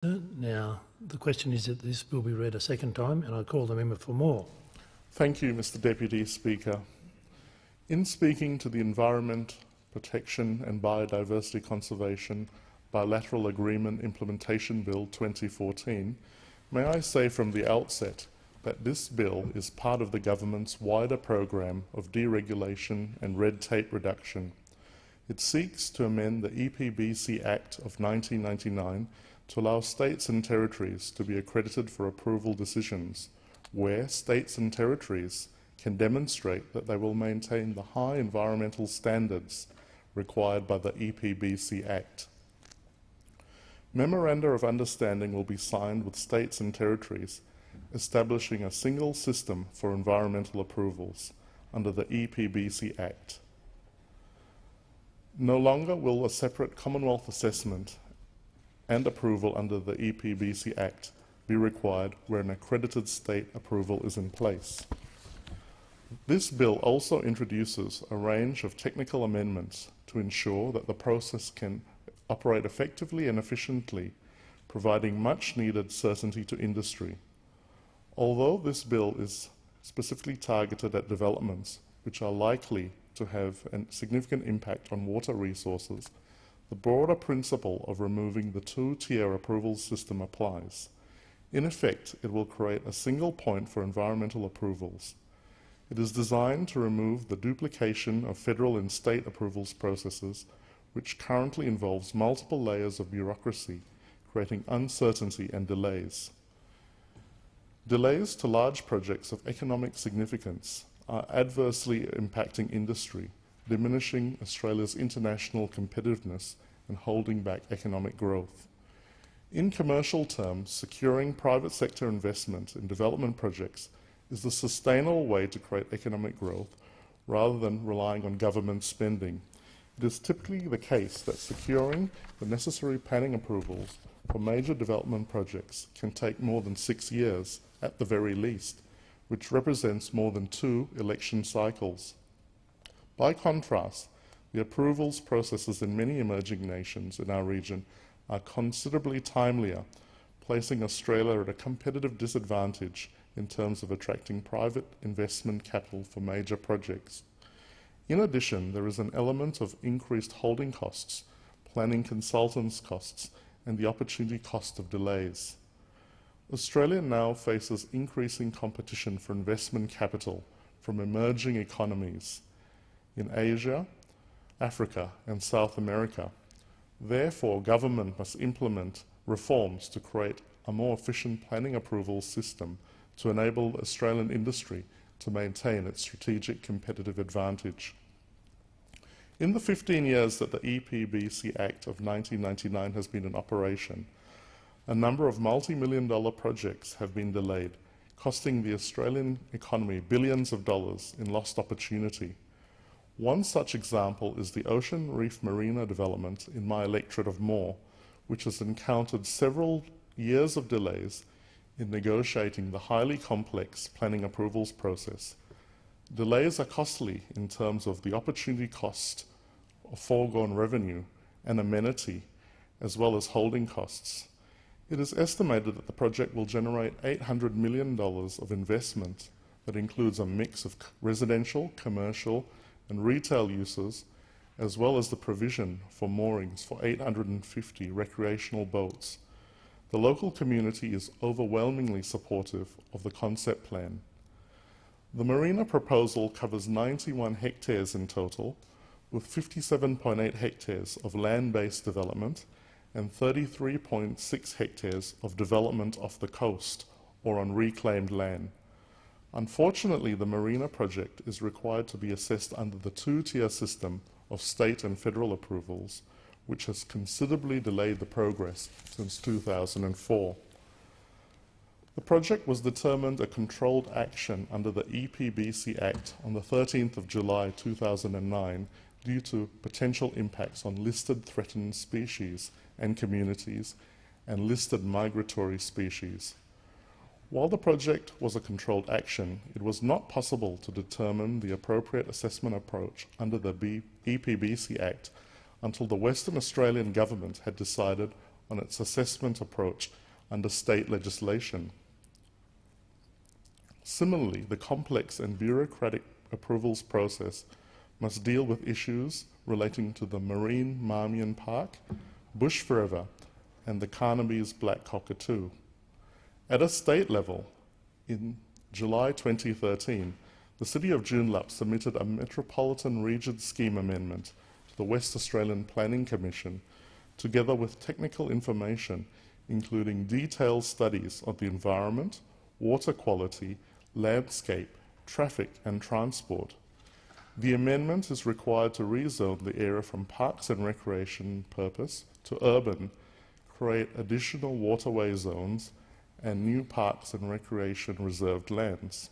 Now, the question is that this will be read a second time, and I call the member for more. Thank you, Mr Deputy Speaker. In speaking to the Environment, Protection and Biodiversity Conservation Bilateral Agreement Implementation Bill 2014, may I say from the outset that this bill is part of the government's wider program of deregulation and red tape reduction. It seeks to amend the EPBC Act of 1999 to allow states and territories to be accredited for approval decisions, where states and territories can demonstrate that they will maintain the high environmental standards required by the EPBC Act. Memoranda of Understanding will be signed with states and territories, establishing a single system for environmental approvals under the EPBC Act. No longer will a separate Commonwealth assessment and approval under the EPBC Act be required where an accredited state approval is in place. This bill also introduces a range of technical amendments to ensure that the process can operate effectively and efficiently, providing much-needed certainty to industry. Although this bill is specifically targeted at developments which are likely to have a significant impact on water resources, the broader principle of removing the two-tier approval system applies. In effect, it will create a single point for environmental approvals. It is designed to remove the duplication of federal and state approvals processes, which currently involves multiple layers of bureaucracy, creating uncertainty and delays. Delays to large projects of economic significance are adversely impacting industry, diminishing Australia's international competitiveness and holding back economic growth. In commercial terms, securing private sector investment in development projects is the sustainable way to create economic growth rather than relying on government spending. It is typically the case that securing the necessary planning approvals for major development projects can take more than 6 years at the very least, which represents more than 2 election cycles. By contrast, the approvals processes in many emerging nations in our region are considerably timelier, placing Australia at a competitive disadvantage in terms of attracting private investment capital for major projects. In addition, there is an element of increased holding costs, planning consultants' costs, and the opportunity cost of delays. Australia now faces increasing competition for investment capital from emerging economies in Asia, Africa, and South America. Therefore, government must implement reforms to create a more efficient planning approval system to enable Australian industry to maintain its strategic competitive advantage. In the 15 years that the EPBC Act of 1999 has been in operation, a number of multi-million-dollar projects have been delayed, costing the Australian economy billions of dollars in lost opportunity. One such example is the Ocean Reef Marina development in my electorate of Moore, which has encountered several years of delays in negotiating the highly complex planning approvals process. Delays are costly in terms of the opportunity cost of foregone revenue and amenity, as well as holding costs. It is estimated that the project will generate $800 million of investment that includes a mix of residential, commercial, and retail uses, as well as the provision for moorings for 850 recreational boats. The local community is overwhelmingly supportive of the concept plan. The marina proposal covers 91 hectares in total, with 57.8 hectares of land-based development and 33.6 hectares of development off the coast or on reclaimed land. Unfortunately, the marina project is required to be assessed under the two-tier system of state and federal approvals, which has considerably delayed the progress since 2004. The project was determined a controlled action under the EPBC Act on the 13th of July 2009 due to potential impacts on listed threatened species and communities and listed migratory species. While the project was a controlled action, it was not possible to determine the appropriate assessment approach under the EPBC Act until the Western Australian government had decided on its assessment approach under state legislation. Similarly, the complex and bureaucratic approvals process must deal with issues relating to the Marine Marmion Park, Bush Forever, and the Carnaby's Black Cockatoo. At a state level, in July 2013, the City of Joondalup submitted a Metropolitan Region Scheme Amendment to the West Australian Planning Commission, together with technical information including detailed studies of the environment, water quality, landscape, traffic and transport. The amendment is required to rezone the area from parks and recreation purpose to urban, create additional waterway zones and new parks and recreation reserved lands.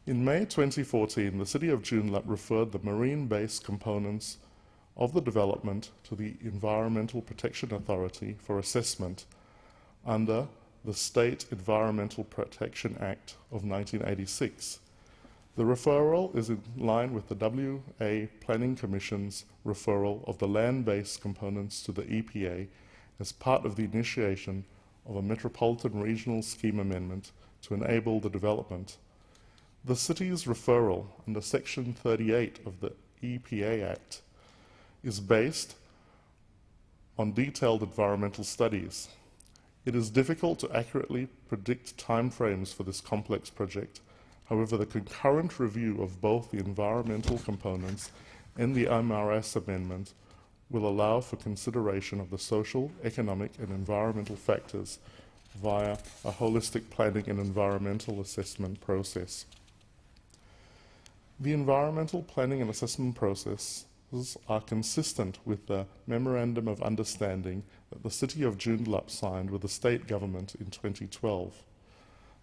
In May 2014, the City of Joondalup referred the marine-based components of the development to the Environmental Protection Authority for assessment under the State Environmental Protection Act of 1986. The referral is in line with the WA Planning Commission's referral of the land-based components to the EPA as part of the initiation of a Metropolitan Regional Scheme Amendment to enable the development. The City's referral under Section 38 of the EPA Act is based on detailed environmental studies. It is difficult to accurately predict timeframes for this complex project. However, the concurrent review of both the environmental components and the MRS amendment will allow for consideration of the social, economic and environmental factors via a holistic planning and environmental assessment process. The environmental planning and assessment processes are consistent with the Memorandum of Understanding that the City of Joondalup signed with the state government in 2012.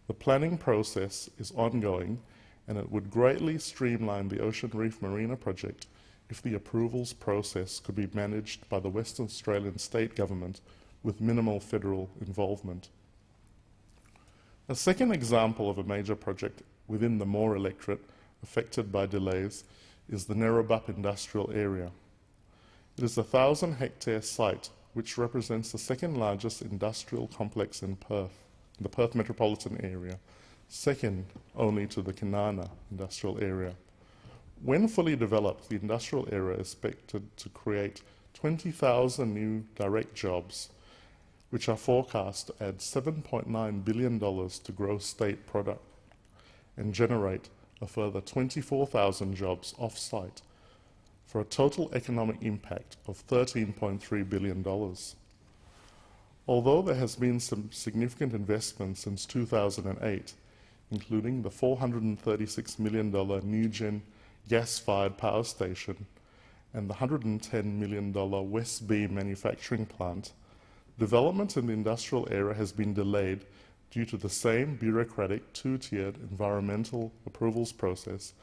The planning process is ongoing, and it would greatly streamline the Ocean Reef Marina project if the approvals process could be managed by the Western Australian state government with minimal federal involvement. A second example of a major project within the Moore electorate affected by delays is the Nerebup industrial area. It is a 1,000-hectare site which represents the second largest industrial complex in Perth, the Perth metropolitan area, second only to the Kinana industrial area. When fully developed, the industrial area is expected to create 20,000 new direct jobs, which are forecast to add $7.9 billion to gross state product and generate a further 24,000 jobs off-site for a total economic impact of $13.3 billion. Although there has been some significant investment since 2008, including the $436 million Newgen gas-fired power station and the $110 million West B manufacturing plant, development in the industrial area has been delayed due to the same bureaucratic two-tiered environmental approvals process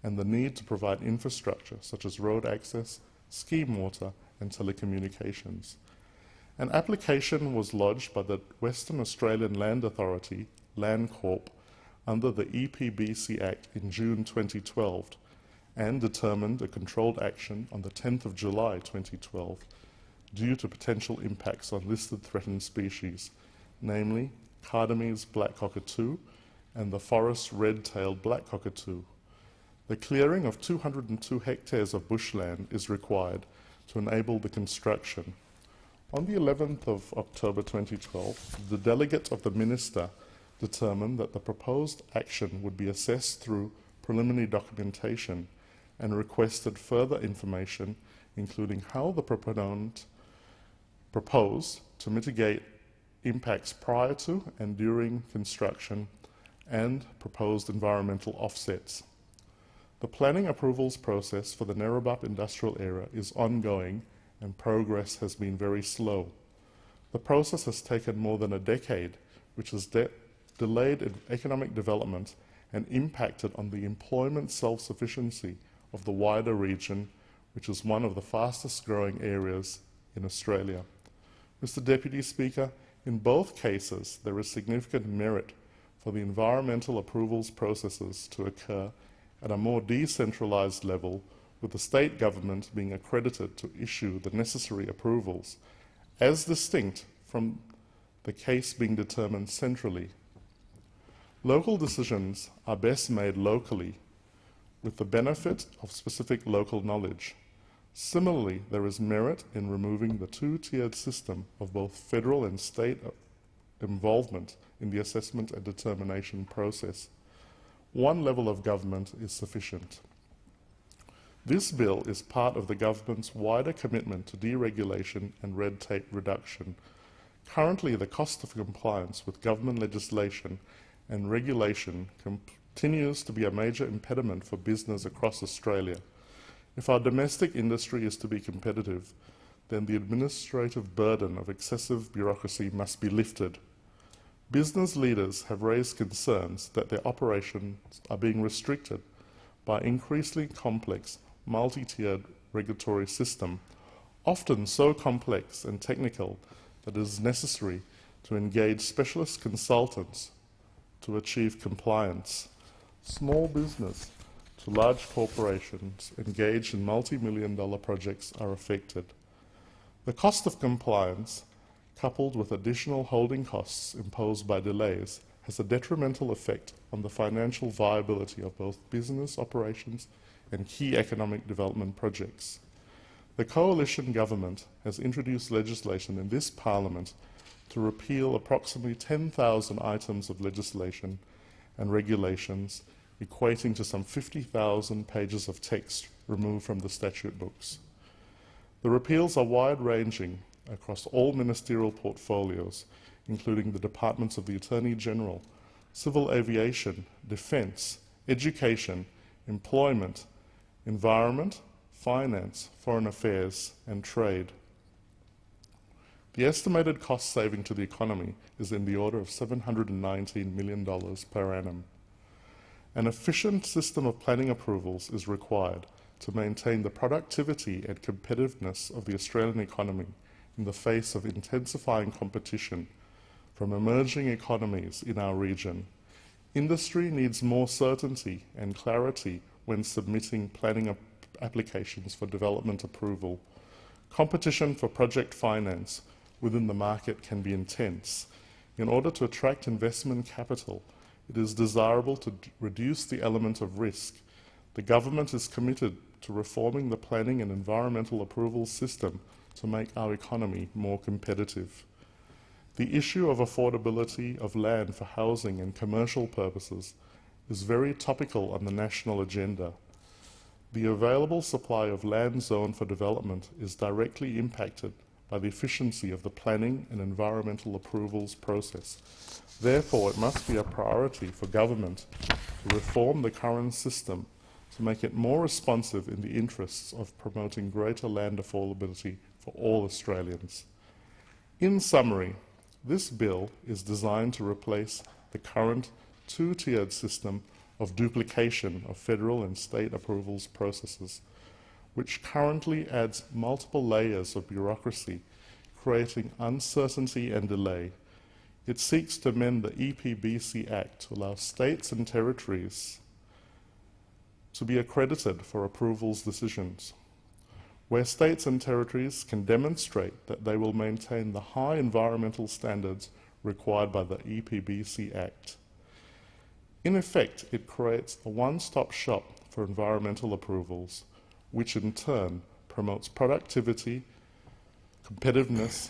and the need to provide infrastructure such as road access, scheme water and telecommunications. An application was lodged by the Western Australian Land Authority, Landcorp, under the EPBC Act in June 2012 and determined a controlled action on the 10th of July 2012 due to potential impacts on listed threatened species, namely Carnaby's black cockatoo and the forest red-tailed black cockatoo. The clearing of 202 hectares of bushland is required to enable the construction. On the 11th of October 2012, the delegate of the Minister determined that the proposed action would be assessed through preliminary documentation and requested further information, including how the proponent proposed to mitigate impacts prior to and during construction and proposed environmental offsets. The planning approvals process for the Nerebup industrial area is ongoing and progress has been very slow. The process has taken more than a decade, which has delayed economic development and impacted on the employment self-sufficiency of the wider region, which is one of the fastest growing areas in Australia. Mr. Deputy Speaker, in both cases there is significant merit for the environmental approvals processes to occur at a more decentralised level, with the state government being accredited to issue the necessary approvals as distinct from the case being determined centrally. Local decisions are best made locally with the benefit of specific local knowledge. Similarly, there is merit in removing the two-tiered system of both federal and state involvement in the assessment and determination process. One level of government is sufficient. This bill is part of the government's wider commitment to deregulation and red tape reduction. Currently, the cost of compliance with government legislation and regulation continues to be a major impediment for business across Australia. If our domestic industry is to be competitive, then the administrative burden of excessive bureaucracy must be lifted. Business leaders have raised concerns that their operations are being restricted by increasingly complex, multi-tiered regulatory system, often so complex and technical that it is necessary to engage specialist consultants to achieve compliance. Small business to large corporations engaged in multi-million-dollar projects are affected. The cost of compliance, coupled with additional holding costs imposed by delays, has a detrimental effect on the financial viability of both business operations and key economic development projects. The coalition government has introduced legislation in this Parliament to repeal approximately 10,000 items of legislation and regulations, equating to some 50,000 pages of text removed from the statute books. The repeals are wide-ranging across all ministerial portfolios, including the departments of the Attorney-General, Civil Aviation, Defence, Education, Employment, Environment, Finance, Foreign Affairs, and Trade. The estimated cost saving to the economy is in the order of $719 million per annum. An efficient system of planning approvals is required to maintain the productivity and competitiveness of the Australian economy in the face of intensifying competition from emerging economies in our region. Industry needs more certainty and clarity when submitting planning applications for development approval. Competition for project finance within the market can be intense. In order to attract investment capital, it is desirable to reduce the element of risk. The government is committed to reforming the planning and environmental approval system to make our economy more competitive. The issue of affordability of land for housing and commercial purposes is very topical on the national agenda. The available supply of land zoned for development is directly impacted by the efficiency of the planning and environmental approvals process. Therefore, it must be a priority for government to reform the current system to make it more responsive in the interests of promoting greater land affordability for all Australians. In summary, this bill is designed to replace the current two-tiered system of duplication of federal and state approvals processes, which currently adds multiple layers of bureaucracy, creating uncertainty and delay. It seeks to amend the EPBC Act to allow states and territories to be accredited for approvals decisions, where states and territories can demonstrate that they will maintain the high environmental standards required by the EPBC Act. In effect, it creates a one-stop shop for environmental approvals, which in turn promotes productivity, competitiveness,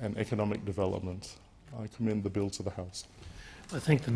and economic development. I commend the bill to the House. I thank the